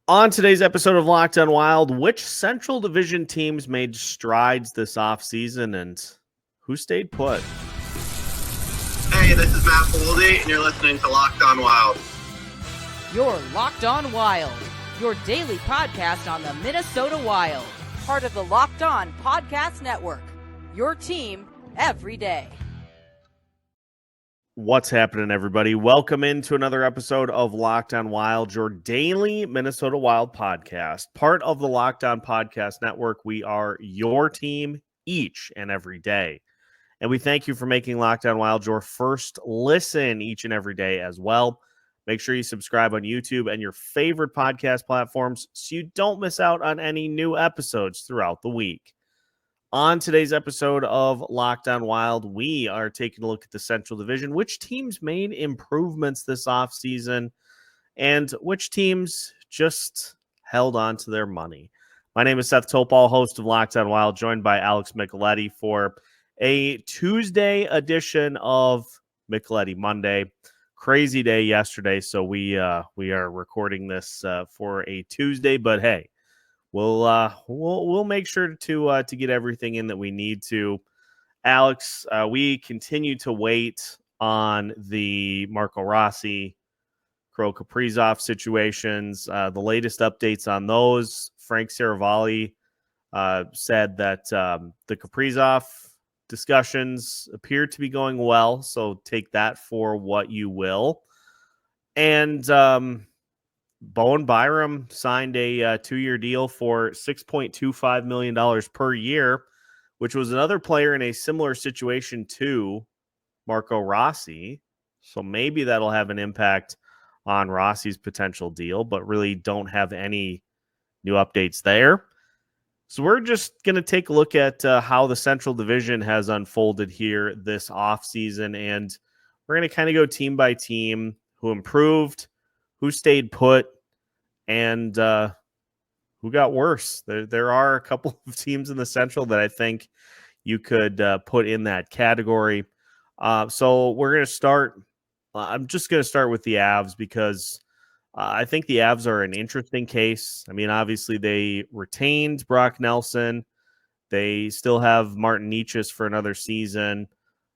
On today's episode of Locked On Wild, which Central Division teams made strides this offseason and who stayed put? Hey, this is Matt Boldy, and you're listening to Locked On Wild. You're Locked On Wild, your daily podcast on the Minnesota Wild, part of the Locked On Podcast Network, your team every day. What's happening, everybody? Welcome into another episode of Locked On Wild, your daily Minnesota Wild podcast, part of the Locked On Podcast Network. We are your team each and every day. And we thank you for making Locked On Wild your first listen each and every day as well. Make sure you subscribe on YouTube and your favorite podcast platforms so you don't miss out on any new episodes throughout the week. On today's episode of Locked On Wild, we are taking a look at the Central Division, which teams made improvements this offseason, and which teams just held on to their money. My name is Seth Toupal, host of Locked On Wild, joined by Alex Micheletti for a Tuesday edition of Micheletti Monday. Crazy day yesterday, so we are recording this for a Tuesday, but hey, we'll make sure to get everything in that we need to. Alex, we continue to wait on the Marco Rossi, Kirill Kaprizov situations. The latest updates on those: Frank Saravalli said that the Kaprizov discussions appear to be going well, so take that for what you will. And Bowen Byram signed a 2-year deal for $6.25 million per year, which was another player in a similar situation to Marco Rossi. So maybe that'll have an impact on Rossi's potential deal, but really don't have any new updates there. So we're just going to take a look at how the Central Division has unfolded here this offseason, and we're going to kind of go team by team, who improved, who stayed put, and who got worse. There are a couple of teams in the Central that I think you could put in that category. So we're going to start. I'm just going to start with the Avs because I think the Avs are an interesting case. I mean, obviously they retained Brock Nelson. They still have Martin Nyquist for another season.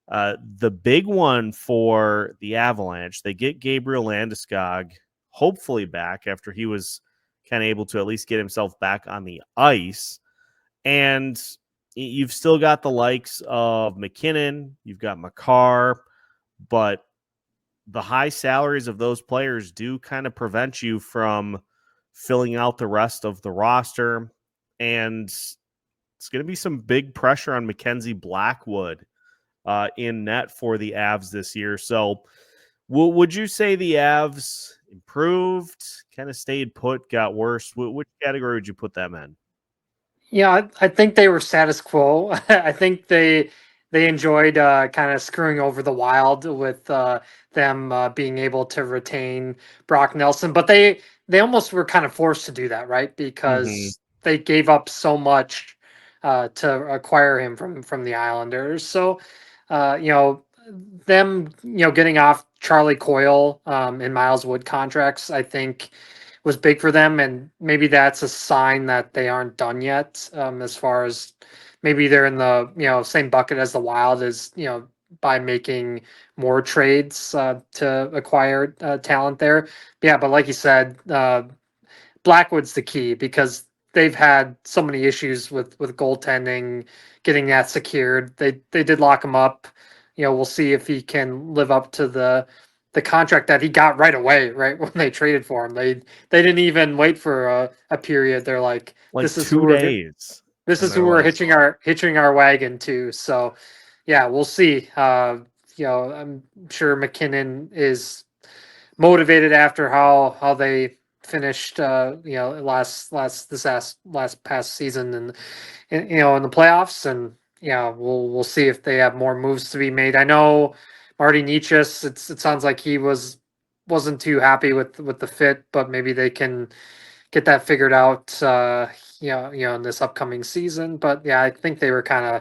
The big one for the Avalanche, they get Gabriel Landeskog hopefully back after he was kind of able to at least get himself back on the ice. And you've still got the likes of McKinnon, you've got Makar, but the high salaries of those players do kind of prevent you from filling out the rest of the roster. And it's going to be some big pressure on Mackenzie Blackwood in net for the Avs this year. So would you say the Avs improved, kind of stayed put, got worse? Which category would you put them in? Yeah, I think they were status quo. I think they enjoyed kind of screwing over the Wild with them being able to retain Brock Nelson, but they almost were kind of forced to do that, right? Because they gave up so much to acquire him from the Islanders. So, them getting off Charlie Coyle and Miles Wood contracts, I think, was big for them, and maybe that's a sign that they aren't done yet. As far as maybe they're in the same bucket as the Wild, as by making more trades to acquire talent there. Yeah, but like you said, Blackwood's the key because they've had so many issues with goaltending, getting that secured. They did lock him up. We'll see if he can live up to the contract that he got right away, right when they traded for him. They didn't even wait for a period. They're like this is 2 days. This is who we're hitching our wagon to. So yeah, we'll see. I'm sure McKinnon is motivated after how they finished last past season and in the playoffs, and yeah, we'll see if they have more moves to be made. I know Marty Nyquist, it sounds like he wasn't too happy with the fit, but maybe they can get that figured out in this upcoming season. But yeah, I think they were kind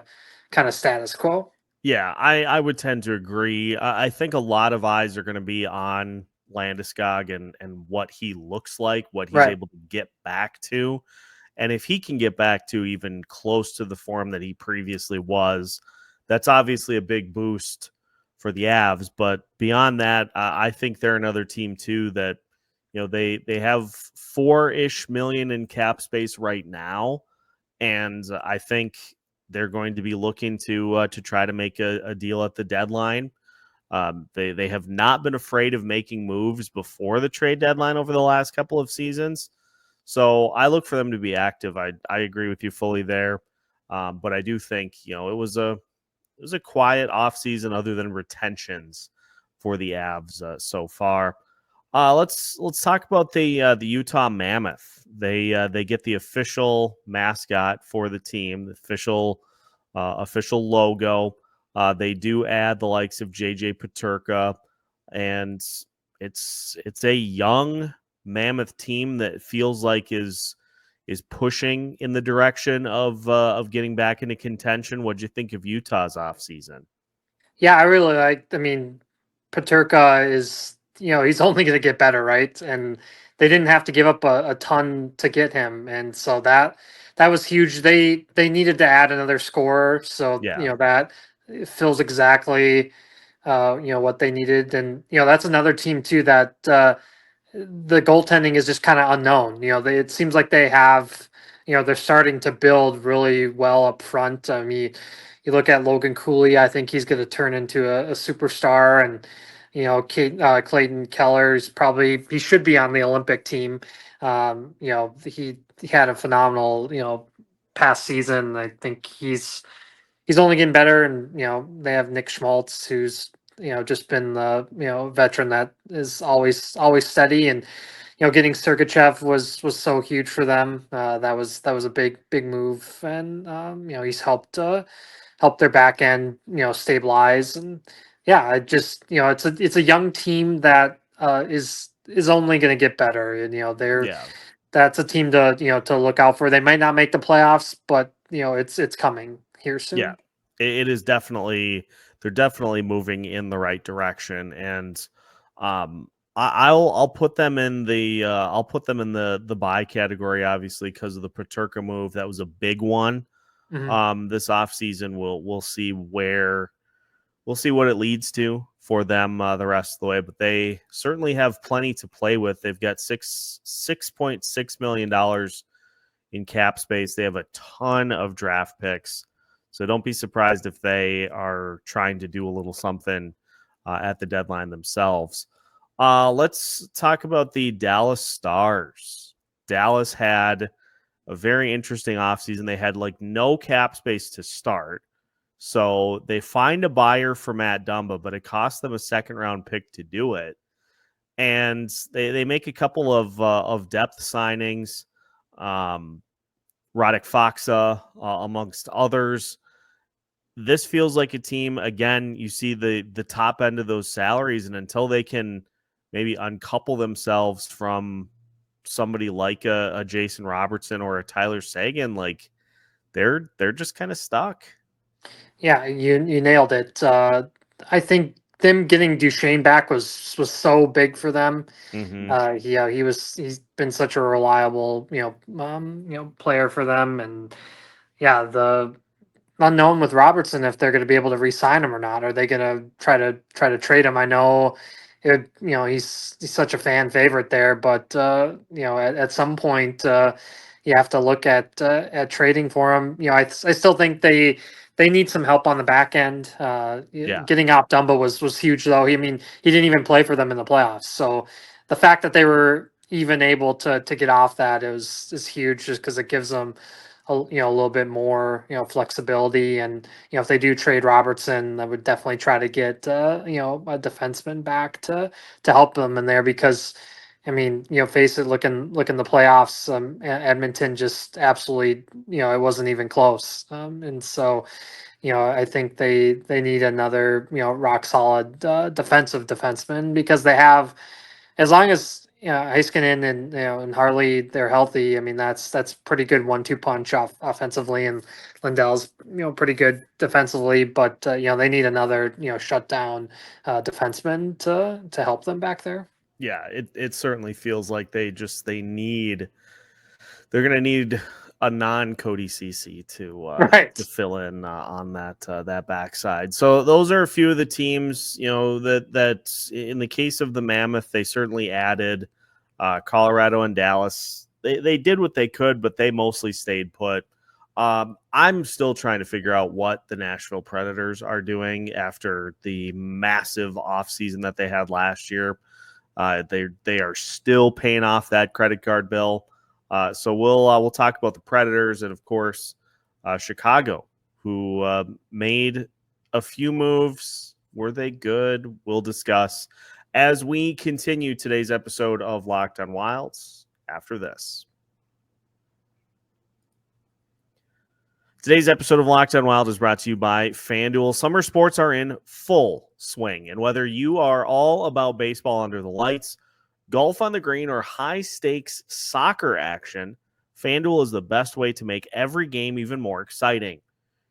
of status quo. Yeah, I would tend to agree. I think a lot of eyes are going to be on Landeskog and what he looks like, what he's Right. able to get back to. And if he can get back to even close to the form that he previously was, that's obviously a big boost for the Avs. But beyond that, I think they're another team too that, they have 4-ish million in cap space right now, and I think they're going to be looking to try to make a deal at the deadline. They have not been afraid of making moves before the trade deadline over the last couple of seasons. So I look for them to be active. I agree with you fully there. But I do think, it was a quiet offseason other than retentions for the Avs so far. Let's talk about the Utah Mammoth. They get the official mascot for the team, the official logo. They do add the likes of JJ Peterka, and it's a young Mammoth team that feels like is pushing in the direction of getting back into contention. What'd you think of Utah's offseason? Yeah, I really like. I mean, Paterka is, he's only going to get better, right? And they didn't have to give up a ton to get him, and so that was huge. They needed to add another scorer, so Yeah. that fills exactly what they needed, and that's another team too that the goaltending is just kind of unknown. It seems like they have, they're starting to build really well up front. I mean, you look at Logan Cooley, I think he's going to turn into a superstar. And, Clayton Keller is he should be on the Olympic team. He had a phenomenal, past season. I think he's only getting better. And, they have Nick Schmaltz, who's, just been the, veteran that is always steady. And, getting Sergachev was so huge for them. That was a big move. And, he's helped their back end, stabilize. And yeah, I just, it's a young team that is only going to get better. And, that's a team to look out for. They might not make the playoffs, but it's coming here soon. Yeah, it is definitely, they're definitely moving in the right direction, and I'll put them in the buy category, obviously, because of the Paterka move. That was a big one. This offseason, we'll see what it leads to for them the rest of the way, but they certainly have plenty to play with. They've got $6.6 million in cap space. They have a ton of draft picks. So don't be surprised if they are trying to do a little something at the deadline themselves. Let's talk about the Dallas Stars. Dallas had a very interesting offseason. They had no cap space to start. So they find a buyer for Matt Dumba, but it cost them a second-round pick to do it. And they make a couple of depth signings. Radek Faksa, amongst others. This feels like a team, again, you see the top end of those salaries, and until they can maybe uncouple themselves from somebody like a Jason Robertson or a Tyler Seguin, they're just kind of stuck. Yeah, you nailed it. I think them getting Duchesne back was so big for them. He's been such a reliable player for them, and yeah, the unknown with Robertson, if they're going to be able to re-sign him or not. Are they going to try to trade him? I know he's such a fan favorite there, but at some point you have to look at trading for him. I still think they need some help on the back end. Getting out Dumba was huge, though. He didn't even play for them in the playoffs. So the fact that they were even able to get off that is huge, just because it gives them a little bit more flexibility. And if they do trade Robertson, I would definitely try to get a defenseman back to help them in there, because face it, looking the playoffs, Edmonton just absolutely, it wasn't even close. And so, I think they need another, rock solid defensive defenseman, because they have, as long as Heiskanen and Harley, they're healthy. That's pretty good 1-2 punch offensively, and Lindell's pretty good defensively. But they need another shutdown defenseman to help them back there. Yeah, it certainly feels like they're going to need a non-Cody Ceci to Right. fill in on that backside. So those are a few of the teams, that in the case of the Mammoth, they certainly added Colorado and Dallas. They did what they could, but they mostly stayed put. I'm still trying to figure out what the Nashville Predators are doing after the massive offseason that they had last year. They are still paying off that credit card bill. So we'll talk about the Predators and, of course, Chicago, who made a few moves. Were they good? We'll discuss as we continue today's episode of Locked on Wilds after this. Today's episode of Locked on Wild is brought to you by FanDuel. Summer sports are in full swing, and whether you are all about baseball under the lights, golf on the green, or high-stakes soccer action, FanDuel is the best way to make every game even more exciting.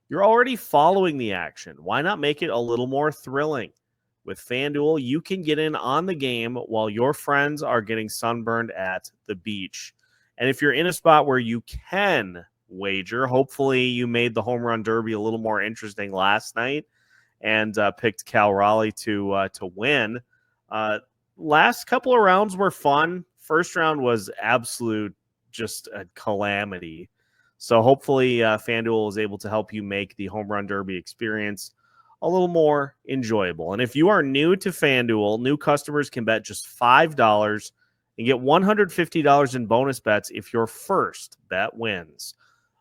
You're already following the action. Why not make it a little more thrilling? With FanDuel, you can get in on the game while your friends are getting sunburned at the beach. And if you're in a spot where you can wager, hopefully you made the home run derby a little more interesting last night and picked Cal Raleigh to win. Last couple of rounds were fun. First round was absolute just a calamity. So hopefully FanDuel is able to help you make the home run derby experience a little more enjoyable. And if you are new to FanDuel, new customers can bet just $5 and get $150 in bonus bets if your first bet wins.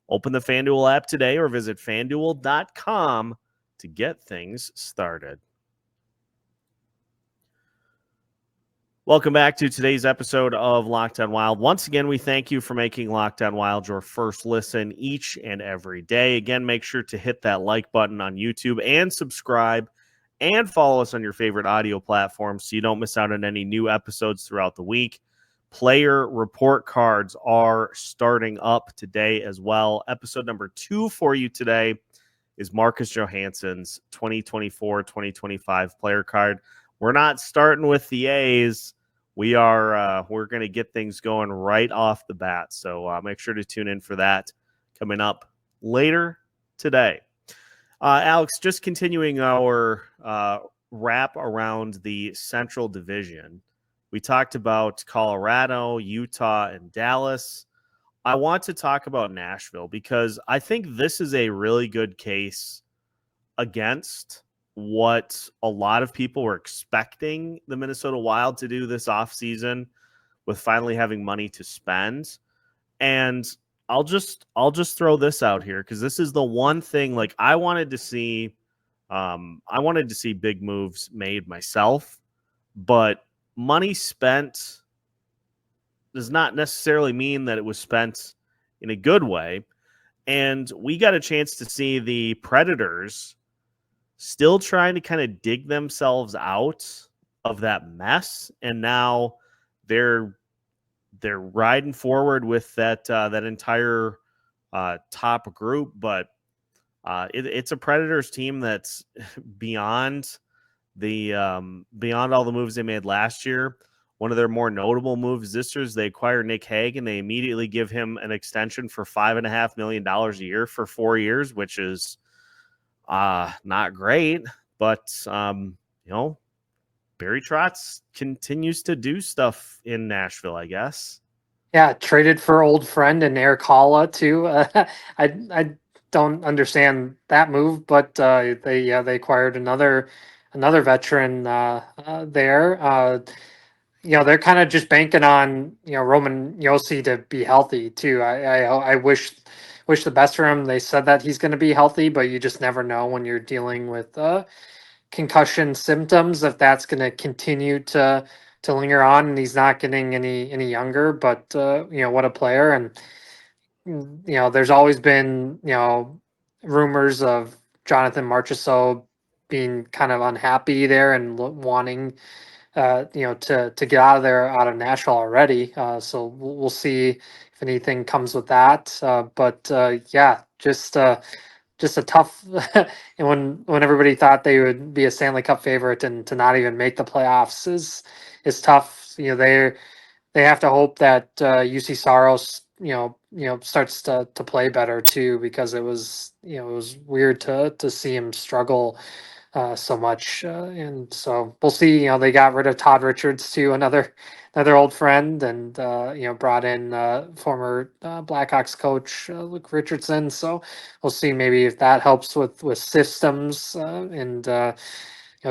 Open the FanDuel app today or visit FanDuel.com to get things started. Welcome back to today's episode of Locked on Wild. Once again, we thank you for making Locked on Wild your first listen each and every day. Again, make sure to hit that like button on YouTube and subscribe and follow us on your favorite audio platform so you don't miss out on any new episodes throughout the week. Player report cards are starting up today as well. Episode number 2 for you today is Marcus Johansson's 2024-2025 player card. We're not starting with the A's. We're going to get things going right off the bat. So make sure to tune in for that coming up later today. Alex, just continuing our wrap around the Central Division. We talked about Colorado, Utah, and Dallas. I want to talk about Nashville because I think this is a really good case against what a lot of people were expecting the Minnesota Wild to do this offseason with finally having money to spend. And I'll just throw this out here because this is the one thing like I wanted to see big moves made myself, but money spent does not necessarily mean that it was spent in a good way. And we got a chance to see the Predators still trying to kind of dig themselves out of that mess. And now they're riding forward with that entire top group. But it's a Predators team that's beyond all the moves they made last year. One of their more notable moves this year is they acquire Nick Hague and they immediately give him an extension for $5.5 million a year for 4 years, which is not great. But Barry Trotz continues to do stuff in Nashville, I guess. Yeah, traded for old friend and Eric Halla too. I don't understand that move, but they acquired another veteran there. They're kind of just banking on Roman Josi to be healthy too. I wish the best for him. They said that he's going to be healthy, but you just never know when you're dealing with concussion symptoms if that's going to continue to linger on, and he's not getting any younger. But what a player. And there's always been rumors of Jonathan Marchessault being kind of unhappy there and wanting to get out of Nashville already. So we'll see if anything comes with that. But just a tough. And when everybody thought they would be a Stanley Cup favorite and to not even make the playoffs is tough. they have to hope that UC Saros starts to play better too, because it was weird to see him struggle so much, and so we'll see. They got rid of Todd Richards too, another old friend, and brought in former Blackhawks coach Luke Richardson. So we'll see maybe if that helps with systems, and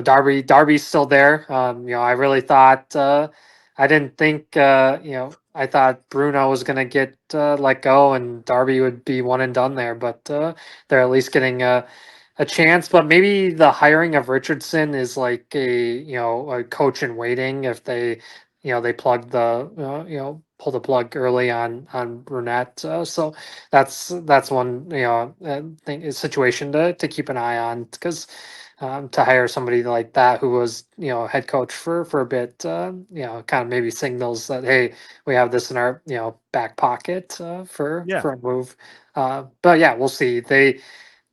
Darby's still there. I really thought I didn't think I thought Bruno was going to get let go and Darby would be one and done there, but they're at least getting a chance. But maybe the hiring of Richardson is like a coach in waiting if they they plug the pull the plug early on Brunette. So that's one thing, situation to keep an eye on, because to hire somebody like that who was head coach for a bit, kind of maybe signals that, hey, we have this in our back pocket for a move. But yeah, we'll see. They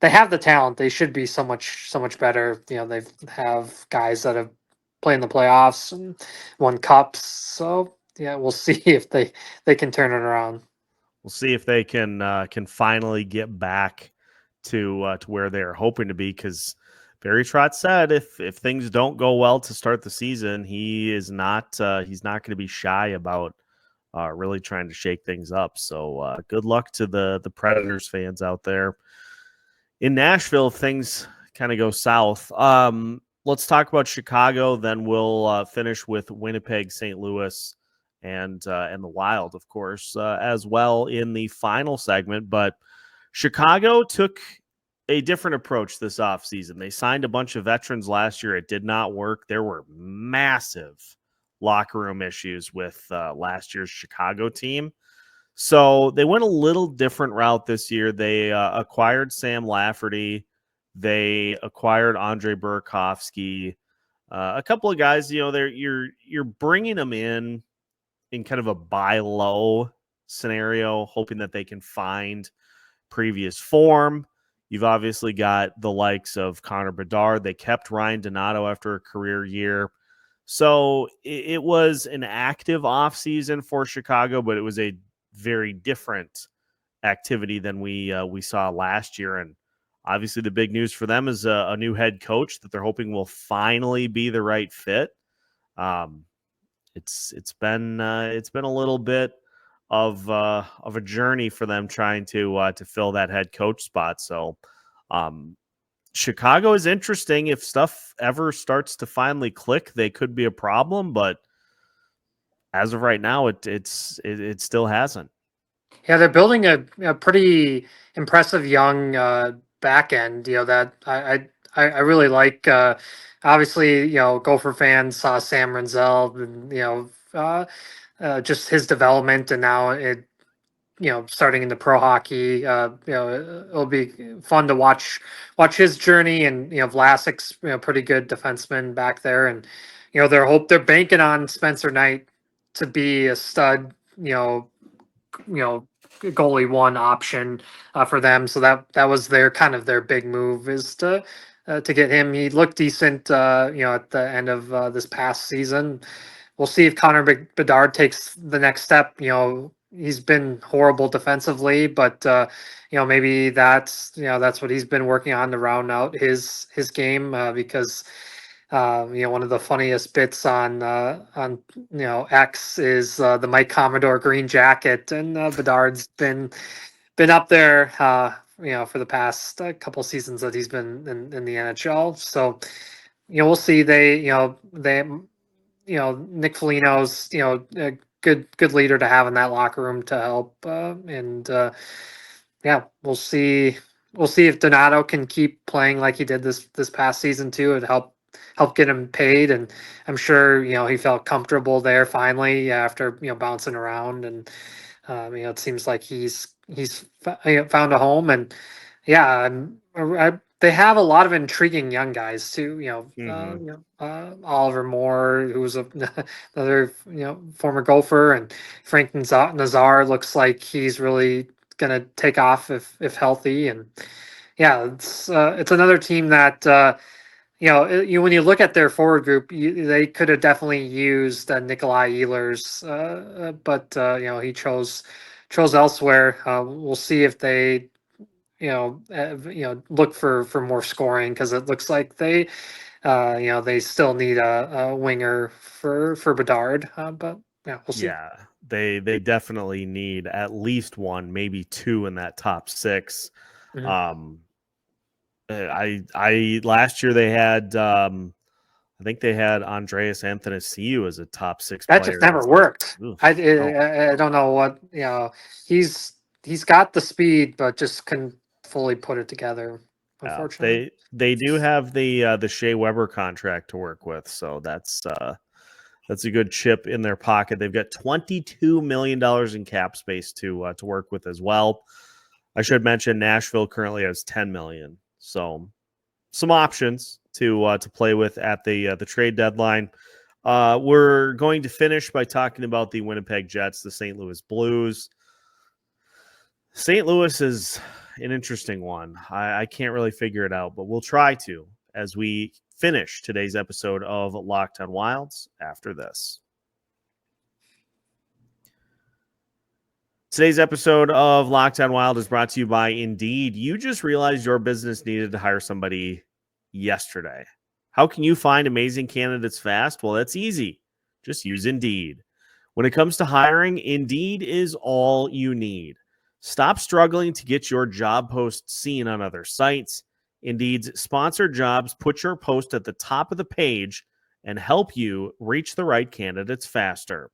have the talent. They should be so much better. They have guys that have played in the playoffs and won cups. So yeah, we'll see if they can turn it around. We'll see if they can finally get back to where they're hoping to be, because Barry Trotz said if things don't go well to start the season, he's not going to be shy about really trying to shake things up. So good luck to the Predators fans out there in Nashville if things kind of go south. Let's talk about Chicago, then we'll finish with Winnipeg, St. Louis, and the Wild, of course, as well in the final segment. But Chicago took a different approach this offseason. They signed a bunch of veterans last year. It did not work. There were massive locker room issues with last year's Chicago team. So they went a little different route this year. They acquired Sam Lafferty. They acquired Andre Burakovsky. A couple of guys, you're bringing them in kind of a buy low scenario, hoping that they can find previous form. You've obviously got the likes of Connor Bedard. They kept Ryan Donato after a career year. So it was an active offseason for Chicago, but it was a very different activity than we saw last year. And obviously the big news for them is a new head coach that they're hoping will finally be the right fit. It's been a little bit of a journey for them trying to fill that head coach spot. So Chicago is interesting. If stuff ever starts to finally click, they could be a problem, but as of right now, it still hasn't. Yeah, they're building a pretty impressive young back end. That I really like. Obviously, Gopher fans saw Sam Renzel, and just his development, and now it starting into pro hockey. It'll be fun to watch his journey, and Vlasic's pretty good defenseman back there, and they're banking on Spencer Knight to be a stud. Goalie one option for them. So that was their kind of their big move, is to get him. He looked decent, at the end of this past season. We'll see if Connor Bedard takes the next step. He's been horrible defensively, but maybe that's what he's been working on to round out his game, because one of the funniest bits on X is the Mike Commodore green jacket, and Bedard's been up there for the past couple seasons that he's been in the NHL. So we'll see. Nick Foligno's a good leader to have in that locker room to help, and we'll see. We'll see if Donato can keep playing like he did this past season too, and help get him paid. And I'm sure he felt comfortable there finally after bouncing around, and it seems like he's found a home. And they have a lot of intriguing young guys too. Oliver Moore, who's another former Gopher, and Frank Nazar looks like he's really gonna take off if healthy. And it's another team that when you look at their forward group, they could have definitely used Nikolaj Ehlers, but he chose elsewhere. We'll see if they look for more scoring, because it looks like they they still need a winger for Bedard, but yeah, we'll see. Yeah, they definitely need at least one, maybe two in that top six. Mhm. I last year they had I think they had Andreas Athanasiou as a top six That player. just never worked. Oof. I don't know what, he's got the speed, but just couldn't fully put it together, unfortunately. They do have the Shea Weber contract to work with, so that's a good chip in their pocket. They've got $22 million in cap space to work with as well. I should mention Nashville currently has $10 million, so some options to play with at the trade deadline. We're going to finish by talking about the Winnipeg Jets, the St. Louis Blues. St. Louis is an interesting one. I can't really figure it out, but we'll try to as we finish today's episode of Locked on Wilds after this. Today's episode of Locked on Wild is brought to you by Indeed. You just realized your business needed to hire somebody yesterday. How can you find amazing candidates fast? Well, that's easy. Just use Indeed. When it comes to hiring, Indeed is all you need. Stop struggling to get your job post seen on other sites. Indeed's sponsored jobs put your post at the top of the page and help you reach the right candidates faster.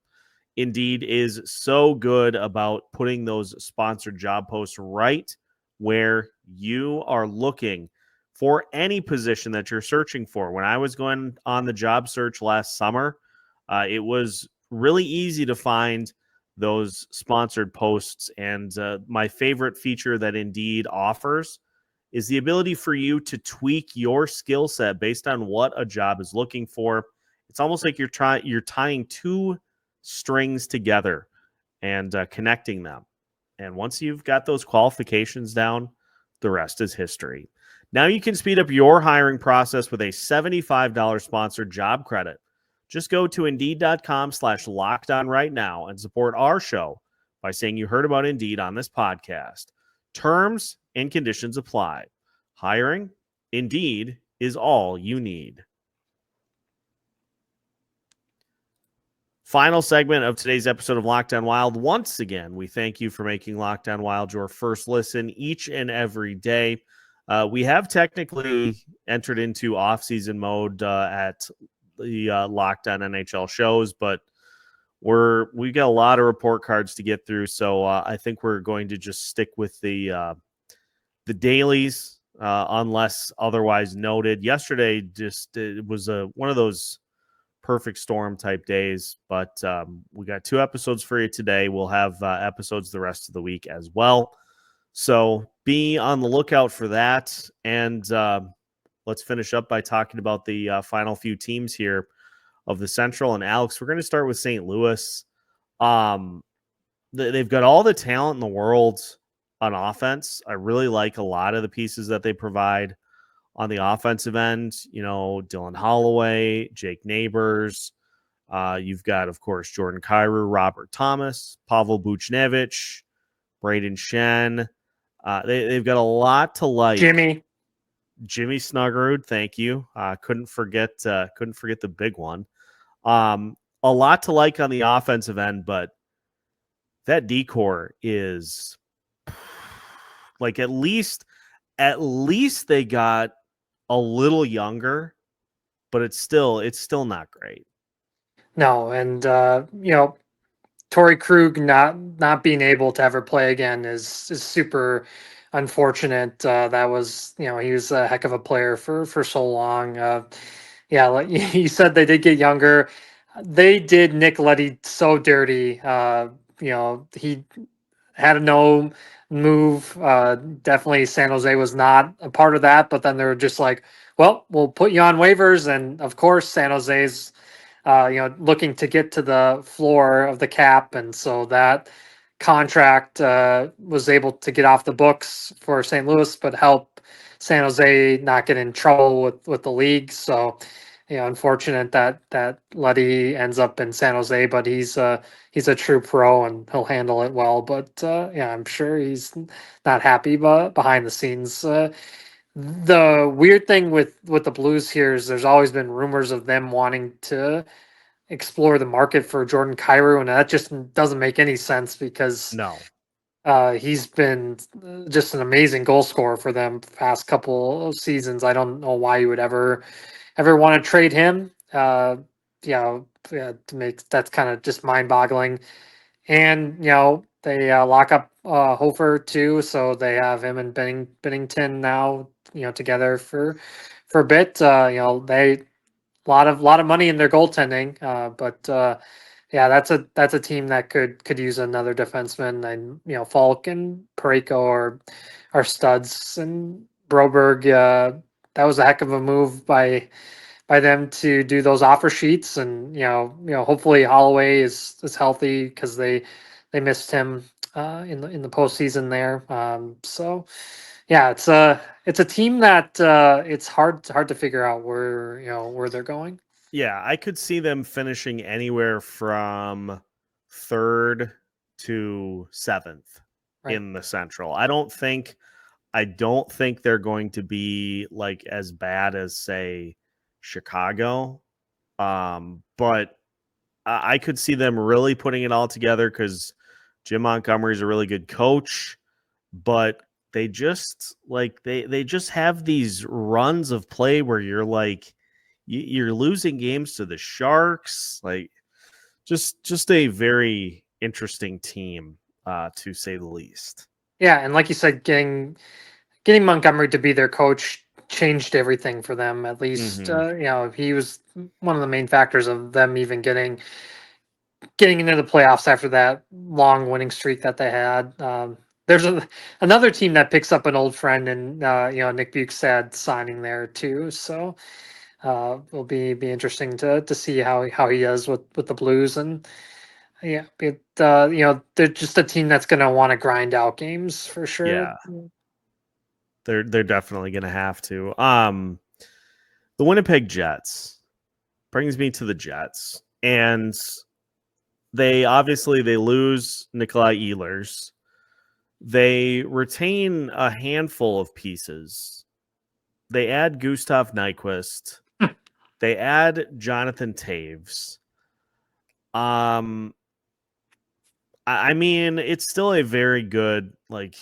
Indeed is so good about putting those sponsored job posts right where you are looking for any position that you're searching for. When I was going on the job search last summer, it was really easy to find those sponsored posts. And my favorite feature that Indeed offers is the ability for you to tweak your skill set based on what a job is looking for. It's almost like you're tying two strings together and connecting them. And once you've got those qualifications down, the rest is history. Now you can speed up your hiring process with a $75 sponsored job credit. Just go to Indeed.com/lockedon right now and support our show by saying you heard about Indeed on this podcast. Terms and conditions apply. Hiring? Indeed is all you need. Final segment of today's episode of Locked on Wild. Once again, we thank you for making Locked on Wild your first listen each and every day. We have technically entered into off-season mode at the Locked on NHL shows, but we got a lot of report cards to get through, so I think we're going to just stick with the dailies unless otherwise noted. Yesterday, it was one of those perfect storm type days, but we got 2 episodes for you today. We'll have episodes the rest of the week as well, so be on the lookout for that. And let's finish up by talking about the final few teams here of the Central. And Alex, we're going to start with St. Louis. They've got all the talent in the world on offense. I really like a lot of the pieces that they provide on the offensive end. Dylan Holloway, Jake Neighbors. You've got, of course, Jordan Kyrou, Robert Thomas, Pavel Buchnevich, Braden Shen. They've got a lot to like. Jimmy Snuggerud, thank you. Couldn't forget the big one. A lot to like on the offensive end, but that decor is like at least they got a little younger, but it's still not great. No, and Torrey Krug not being able to ever play again is super unfortunate. That was, he was a heck of a player for so long. Like you said, they did get younger. They did Nikolaj so dirty. He had a no move. Definitely San Jose was not a part of that, but then they were just like, well, we'll put you on waivers. And of course, San Jose's looking to get to the floor of the cap, and so that contract was able to get off the books for St. Louis, but help San Jose not get in trouble with the league. So, unfortunate that Letty ends up in San Jose, but he's a true pro and he'll handle it well. But yeah, I'm sure he's not happy, but behind the scenes. The weird thing with the Blues here is there's always been rumors of them wanting to explore the market for Jordan Kyrou, and that just doesn't make any sense because No. he's been just an amazing goal scorer for them past couple of seasons. I don't know why you would ever want to trade him. Yeah, to make that's kind of just mind boggling. And they lock up Hofer too, so they have him and Bennington now together for a bit. They lot of money in their goaltending, but yeah, that's a team that could use another defenseman, and Falk and Parayko are studs, and Broberg. That was a heck of a move by them to do those offer sheets, and hopefully Holloway is healthy because they missed him in the postseason there. So yeah, it's a team that it's hard to figure out where they're going. Yeah, I could see them finishing anywhere from 3rd to 7th Right. in the Central. I don't think they're going to be like as bad as, say, Chicago. But I could see them really putting it all together because Jim Montgomery is a really good coach, but they just they just have these runs of play where you're like you're losing games to the Sharks, like just a very interesting team, to say the least. Yeah, and like you said, getting Montgomery to be their coach changed everything for them. At least, he was one of the main factors of them even getting into the playoffs after that long winning streak that they had. There's another team that picks up an old friend, and Nick Bukestad signing there too. So it'll be interesting to see how he does with the Blues. And yeah, they're just a team that's going to want to grind out games for sure. Yeah. They're definitely going to have to. The Winnipeg Jets brings me to the Jets, and they lose Nikolaj Ehlers. They retain a handful of pieces. They add Gustav Nyquist. They add Jonathan Toews. I mean, it's still a very good, like,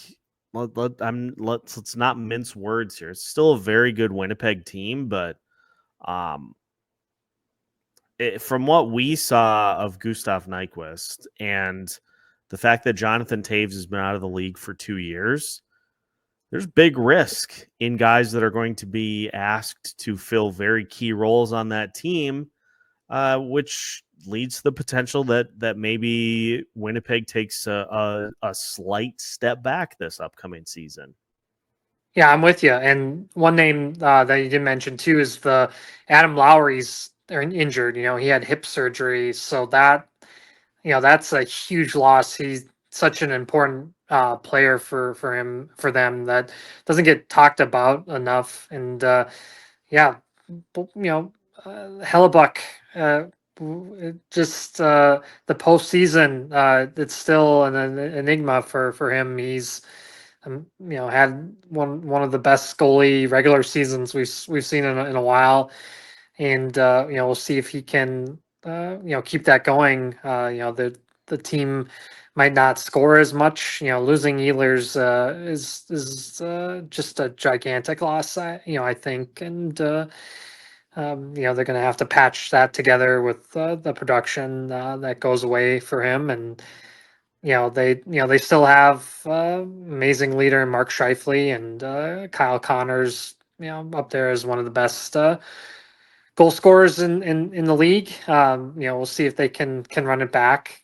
let's not mince words here. It's still a very good Winnipeg team, but from what we saw of Gustav Nyquist and the fact that Jonathan Toews has been out of the league for 2 years, there's big risk in guys that are going to be asked to fill very key roles on that team, which leads to the potential that maybe Winnipeg takes a slight step back this upcoming season. Yeah, I'm with you. And one name that you didn't mention too is the Adam Lowry's injured. He had hip surgery, so that's a huge loss. He's such an important player for them that doesn't get talked about enough. And yeah, Hellebuck, just the postseason, it's still an enigma for him. He's had one of the best goalie regular seasons we've seen in a while, and we'll see if he can keep that going. The team might not score as much. Losing Ehlers is just a gigantic loss. I think, and they're going to have to patch that together with the production that goes away for him. And they still have amazing leader Mark Scheifele, and Kyle Connors up there as one of the best goal scorers in the league. We'll see if they can run it back.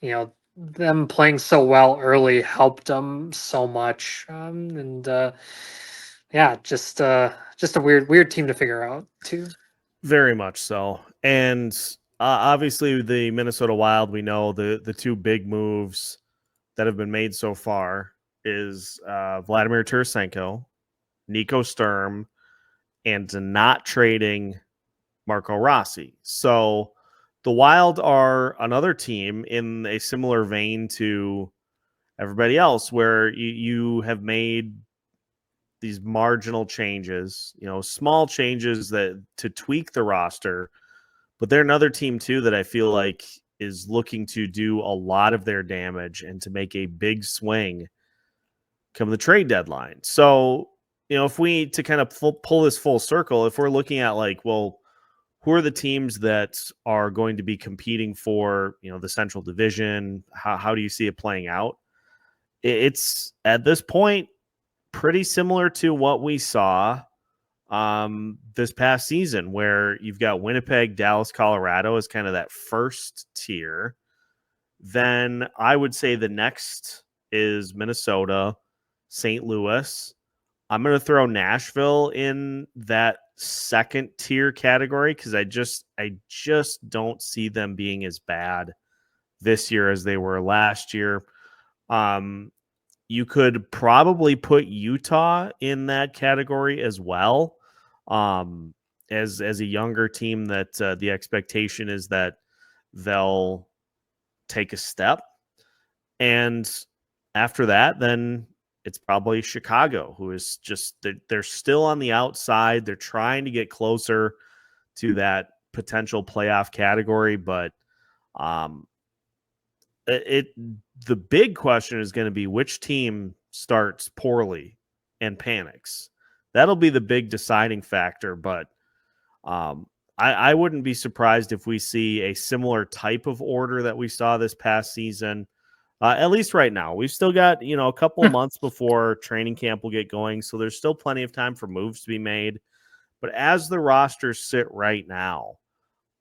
Them playing so well early helped them so much, and yeah, just a weird team to figure out too. Very much so. And obviously the Minnesota Wild, we know the two big moves that have been made so far is Vladimir Tarasenko, Nico Sturm, and not trading Marco Rossi. So the Wild are another team in a similar vein to everybody else, where you have made these marginal changes, small changes that to tweak the roster. But they're another team too that I feel like is looking to do a lot of their damage and to make a big swing come the trade deadline. So, if we to kind of pull this full circle, if we're looking at who are the teams that are going to be competing for, the Central Division? How do you see it playing out? It's at this point pretty similar to what we saw this past season, where you've got Winnipeg, Dallas, Colorado as kind of that first tier. Then I would say the next is Minnesota, St. Louis. I'm going to throw Nashville in that second tier category because I just don't see them being as bad this year as they were last year. You could probably put Utah in that category as well, as a younger team that the expectation is that they'll take a step. And after that, then it's probably Chicago, who is just they're still on the outside. They're trying to get closer to that potential playoff category, but the big question is going to be which team starts poorly and panics. That'll be the big deciding factor, but I wouldn't be surprised if we see a similar type of order that we saw this past season. At least right now. We've still got, a couple of months before training camp will get going, so there's still plenty of time for moves to be made. But as the rosters sit right now,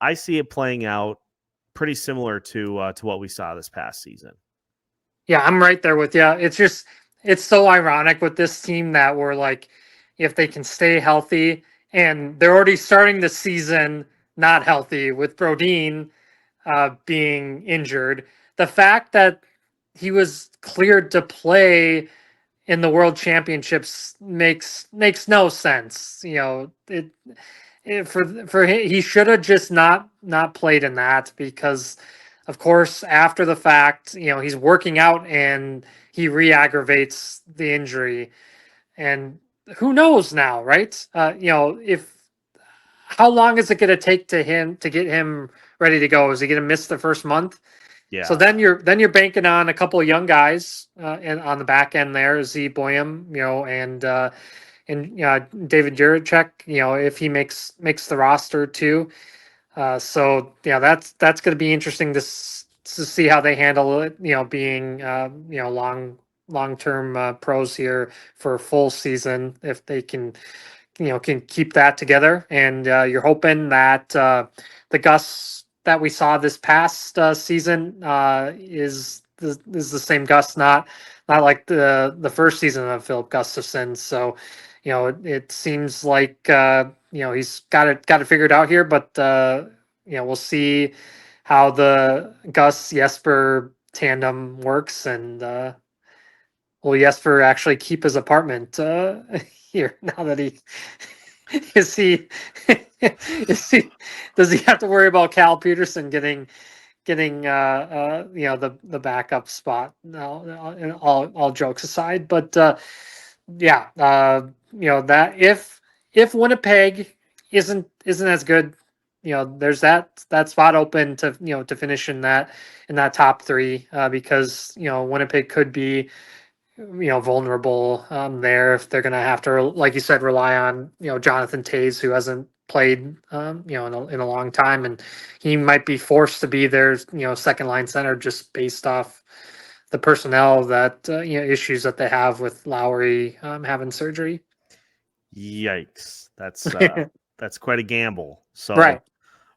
I see it playing out pretty similar to what we saw this past season. Yeah, I'm right there with you. It's so ironic with this team that we're like, if they can stay healthy, and they're already starting the season not healthy with Brodin being injured. The fact that he was cleared to play in the World Championships makes no sense. He should have just not played in that, because of course after the fact, he's working out and he re-aggravates the injury, and who knows now, right? How long is it going to take to get him ready to go? Is he going to miss the first month? Yeah. So then you're banking on a couple of young guys and on the back end there, Z Boyum, and David Juracek, if he makes the roster too. So yeah, that's going to be interesting to see how they handle it. Being long-term pros here for a full season, if they can keep that together. And you're hoping that the Gus that we saw this past season is the same Gus, not like the first season of Philip Gustafsson. So, it seems like he's got it figured out here. But we'll see how the Gus Jesper tandem works, and will Jesper actually keep his apartment here now that he is he does he have to worry about Cal Peterson getting the backup spot now, all jokes aside? But that if Winnipeg isn't as good, there's that spot open to to finish in that top three, because Winnipeg could be vulnerable there if they're going to have to, like you said, rely on Jonathan Toews, who hasn't played in a long time, and he might be forced to be their second line center just based off the personnel that issues that they have with Lowry having surgery. Yikes! That's that's quite a gamble. So right.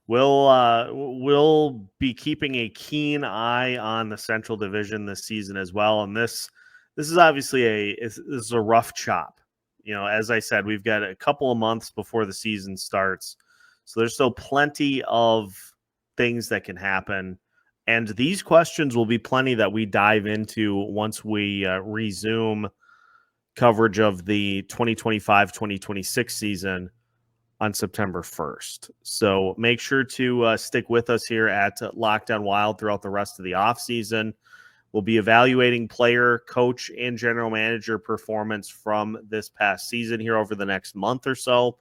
We'll be keeping a keen eye on the Central Division this season as well, and this is obviously this is a rough chop. As I said, we've got a couple of months before the season starts, so there's still plenty of things that can happen. And these questions will be plenty that we dive into once we resume coverage of the 2025-2026 season on September 1st. So make sure to stick with us here at Locked On Wild throughout the rest of the offseason. We'll be evaluating player, coach, and general manager performance from this past season here over the next month or so.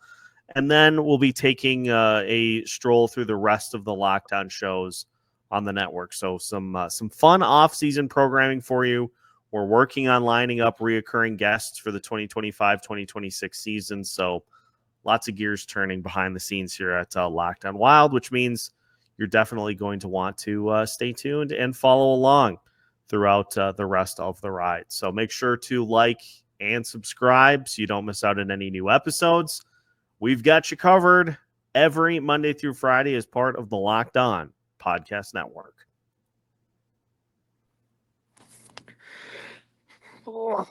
And then we'll be taking a stroll through the rest of the Locked On shows on the network. So some fun off-season programming for you. We're working on lining up reoccurring guests for the 2025-2026 season. So lots of gears turning behind the scenes here at Locked On Wild, which means you're definitely going to want to stay tuned and follow along throughout the rest of the ride. So make sure to like and subscribe so you don't miss out on any new episodes. We've got you covered every Monday through Friday as part of the Locked On Podcast Network. Oh.